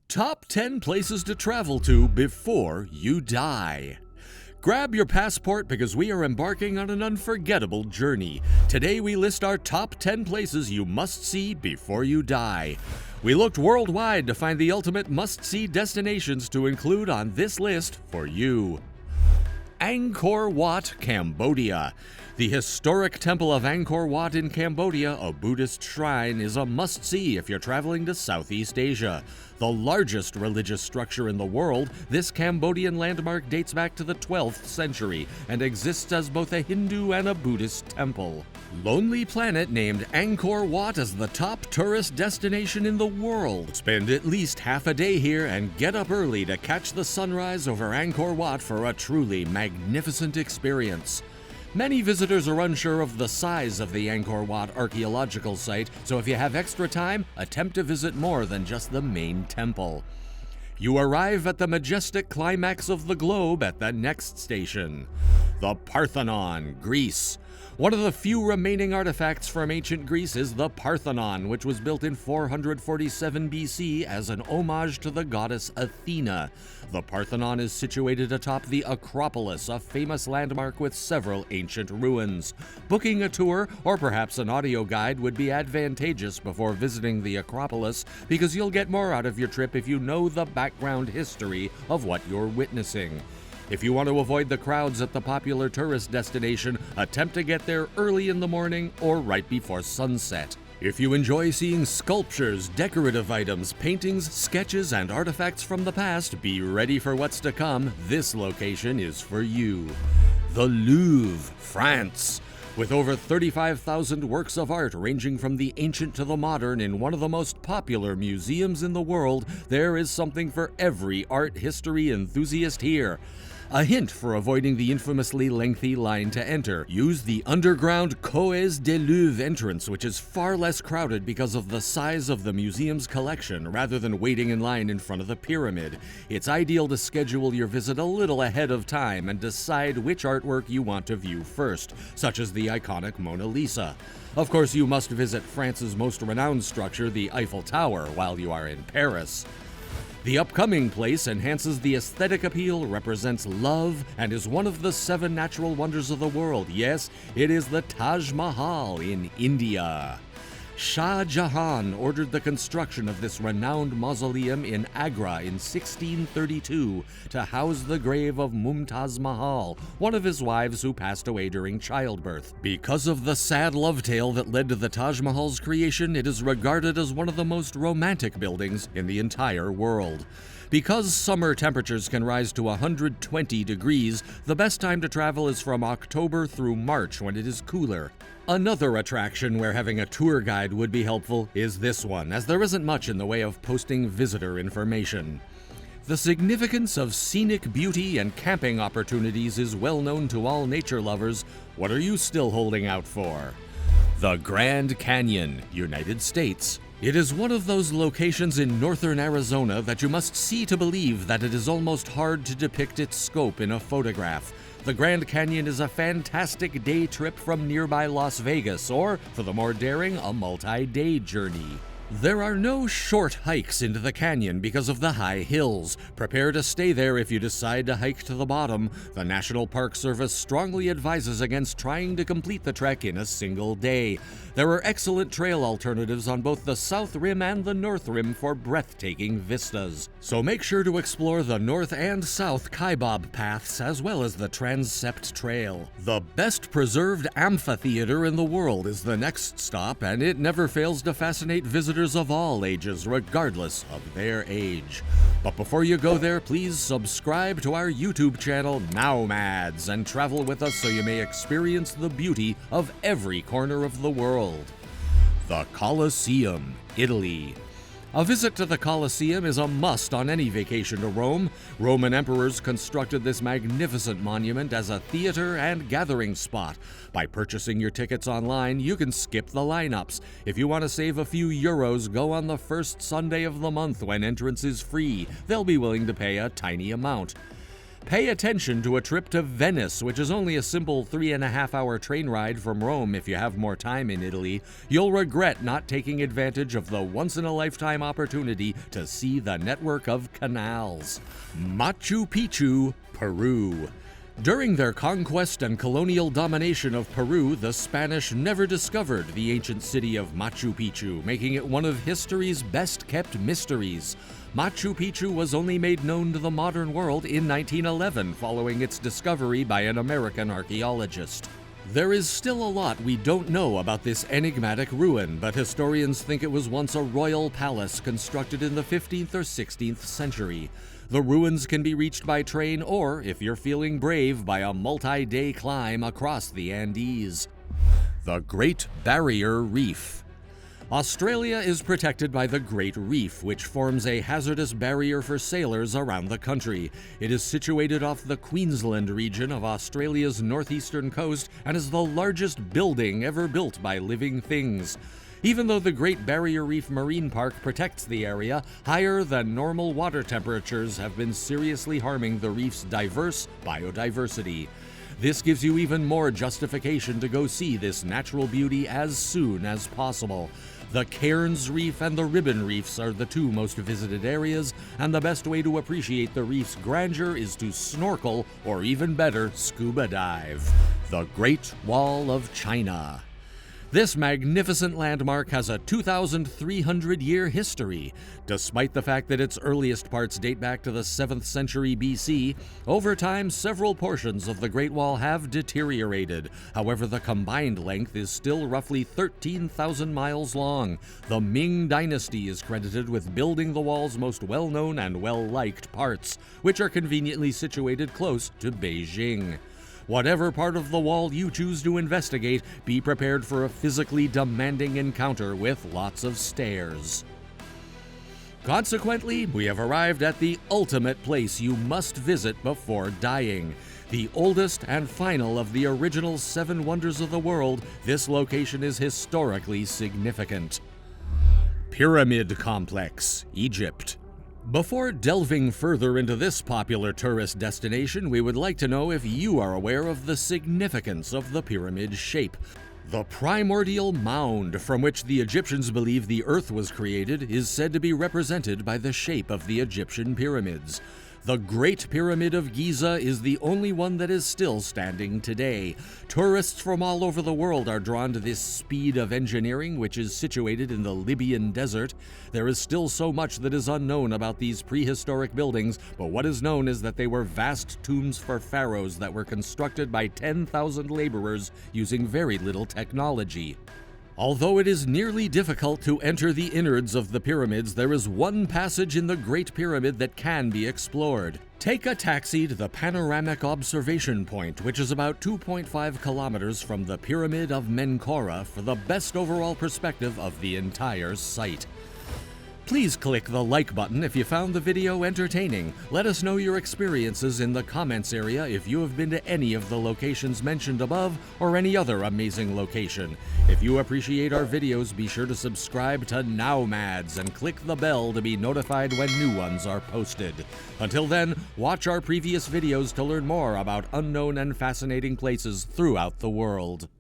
Top 10 places to travel to before you die. Grab your passport because we are embarking on an unforgettable journey. Today we list our top 10 places you must see before you die. We looked worldwide to find the ultimate must-see destinations to include on this list for you. Angkor Wat, Cambodia. The historic temple of Angkor Wat in Cambodia, a Buddhist shrine, is a must-see if you're traveling to Southeast Asia. The largest religious structure in the world, this Cambodian landmark dates back to the 12th century and exists as both a Hindu and a Buddhist temple. Lonely Planet named Angkor Wat as the top tourist destination in the world. Spend at least half a day here and get up early to catch the sunrise over Angkor Wat for a truly magnificent experience. Many visitors are unsure of the size of the Angkor Wat archaeological site, so if you have extra time, attempt to visit more than just the main temple. You arrive at the majestic climax of the globe at the next station, the Parthenon, Greece. One of the few remaining artifacts from ancient Greece is the Parthenon, which was built in 447 BC as an homage to the goddess Athena. The Parthenon is situated atop the Acropolis, a famous landmark with several ancient ruins. Booking a tour or perhaps an audio guide would be advantageous before visiting the Acropolis because you'll get more out of your trip if you know the background history of what you're witnessing. If you want to avoid the crowds at the popular tourist destination, attempt to get there early in the morning or right before sunset. If you enjoy seeing sculptures, decorative items, paintings, sketches, and artifacts from the past, be ready for what's to come. This location is for you. The Louvre, France. With over 35,000 works of art ranging from the ancient to the modern in one of the most popular museums in the world, there is something for every art history enthusiast here. A hint for avoiding the infamously lengthy line to enter. Use the underground Coes de Louvre entrance, which is far less crowded because of the size of the museum's collection, rather than waiting in line in front of the pyramid. It's ideal to schedule your visit a little ahead of time and decide which artwork you want to view first, such as the iconic Mona Lisa. Of course, you must visit France's most renowned structure, the Eiffel Tower, while you are in Paris. The upcoming place enhances the aesthetic appeal, represents love, and is one of the 7 natural wonders of the world. Yes, it is the Taj Mahal in India. Shah Jahan ordered the construction of this renowned mausoleum in Agra in 1632 to house the grave of Mumtaz Mahal, one of his wives who passed away during childbirth. Because of the sad love tale that led to the Taj Mahal's creation, it is regarded as one of the most romantic buildings in the entire world. Because summer temperatures can rise to 120 degrees, the best time to travel is from October through March when it is cooler. Another attraction where having a tour guide would be helpful is this one, as there isn't much in the way of posting visitor information. The significance of scenic beauty and camping opportunities is well known to all nature lovers. What are you still holding out for? The Grand Canyon, United States. It is one of those locations in northern Arizona that you must see to believe that it is almost hard to depict its scope in a photograph. The Grand Canyon is a fantastic day trip from nearby Las Vegas, or, for the more daring, a multi-day journey. There are no short hikes into the canyon because of the high hills. Prepare to stay there if you decide to hike to the bottom. The National Park Service strongly advises against trying to complete the trek in a single day. There are excellent trail alternatives on both the South Rim and the North Rim for breathtaking vistas. So make sure to explore the North and South Kaibab paths as well as the Transept Trail. The best preserved amphitheater in the world is the next stop, and it never fails to fascinate visitors of all ages, regardless of their age. But before you go there, please subscribe to our YouTube channel, Nowmads, and travel with us so you may experience the beauty of every corner of the world. The Colosseum, Italy. A visit to the Colosseum is a must on any vacation to Rome. Roman emperors constructed this magnificent monument as a theater and gathering spot. By purchasing your tickets online, you can skip the lineups. If you want to save a few euros, go on the first Sunday of the month when entrance is free. They'll be willing to pay a tiny amount. Pay attention to a trip to Venice, which is only a simple 3.5-hour train ride from Rome if you have more time in Italy. You'll regret not taking advantage of the once-in-a-lifetime opportunity to see the network of canals. Machu Picchu, Peru. During their conquest and colonial domination of Peru, the Spanish never discovered the ancient city of Machu Picchu, making it one of history's best-kept mysteries. Machu Picchu was only made known to the modern world in 1911, following its discovery by an American archaeologist. There is still a lot we don't know about this enigmatic ruin, but historians think it was once a royal palace constructed in the 15th or 16th century. The ruins can be reached by train or, if you're feeling brave, by a multi-day climb across the Andes. The Great Barrier Reef. Australia is protected by the Great Reef, which forms a hazardous barrier for sailors around the country. It is situated off the Queensland region of Australia's northeastern coast and is the largest building ever built by living things. Even though the Great Barrier Reef Marine Park protects the area, higher than normal water temperatures have been seriously harming the reef's diverse biodiversity. This gives you even more justification to go see this natural beauty as soon as possible. The Cairns Reef and the Ribbon Reefs are the two most visited areas, and the best way to appreciate the reef's grandeur is to snorkel, or even better, scuba dive. The Great Wall of China. This magnificent landmark has a 2,300-year history. Despite the fact that its earliest parts date back to the 7th century BC, over time several portions of the Great Wall have deteriorated. However, the combined length is still roughly 13,000 miles long. The Ming Dynasty is credited with building the wall's most well-known and well-liked parts, which are conveniently situated close to Beijing. Whatever part of the wall you choose to investigate, be prepared for a physically demanding encounter with lots of stairs. Consequently, we have arrived at the ultimate place you must visit before dying. The oldest and final of the original 7 wonders of the world, this location is historically significant. Pyramid Complex, Egypt. Before delving further into this popular tourist destination, we would like to know if you are aware of the significance of the pyramid shape. The primordial mound from which the Egyptians believe the earth was created is said to be represented by the shape of the Egyptian pyramids. The Great Pyramid of Giza is the only one that is still standing today. Tourists from all over the world are drawn to this speed of engineering, which is situated in the Libyan desert. There is still so much that is unknown about these prehistoric buildings, but what is known is that they were vast tombs for pharaohs that were constructed by 10,000 laborers using very little technology. Although it is nearly difficult to enter the innards of the pyramids, there is one passage in the Great Pyramid that can be explored. Take a taxi to the Panoramic Observation Point, which is about 2.5 kilometers from the Pyramid of Menkora, for the best overall perspective of the entire site. Please click the like button if you found the video entertaining. Let us know your experiences in the comments area if you have been to any of the locations mentioned above or any other amazing location. If you appreciate our videos, be sure to subscribe to Nowmads and click the bell to be notified when new ones are posted. Until then, watch our previous videos to learn more about unknown and fascinating places throughout the world.